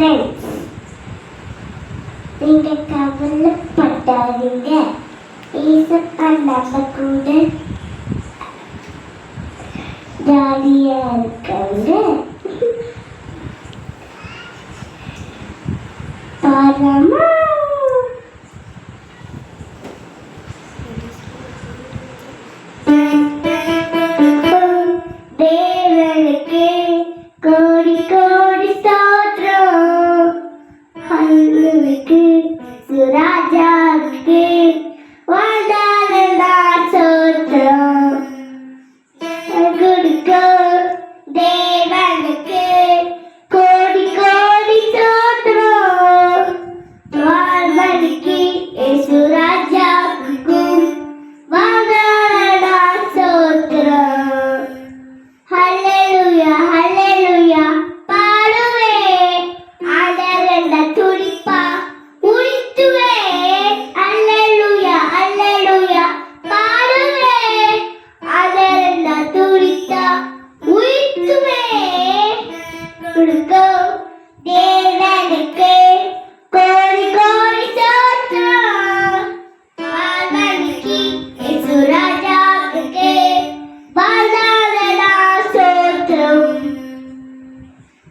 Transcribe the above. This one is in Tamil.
ஃப்ரெண்ட்ஸ், நீங்க கவலைப்படாதீங்க. ஏசப்பா நம்ம கூட ஜாலியா இருக்காங்க. பாரமா தேவனுக்கு கோடி கோடி ஸ்தோத்திரம். ஹல்லேலூயா சுராஜாவுக்கு வாழ்ந்தால் ஸ்தோத்திரம். கொடுக்கோ தேவனுக்கு கோடி கோடி ஸ்தோத்திரம். வாழ்வதற்கு சுராஜாவுக்கு வாழ்ந்தால் ஸ்தோத்திரம். ஹல்லேலூயா ஹல்லேலூயா பாடுவே ஆண்டவரண்ட துடிப்பா உரித்துவே. ஹல்லேலூயா ஹல்லேலூயா பாடுவே ஆண்டவரண்ட துடித்தா உரித்துவே. கொடுக்கோ தேவனுக்கு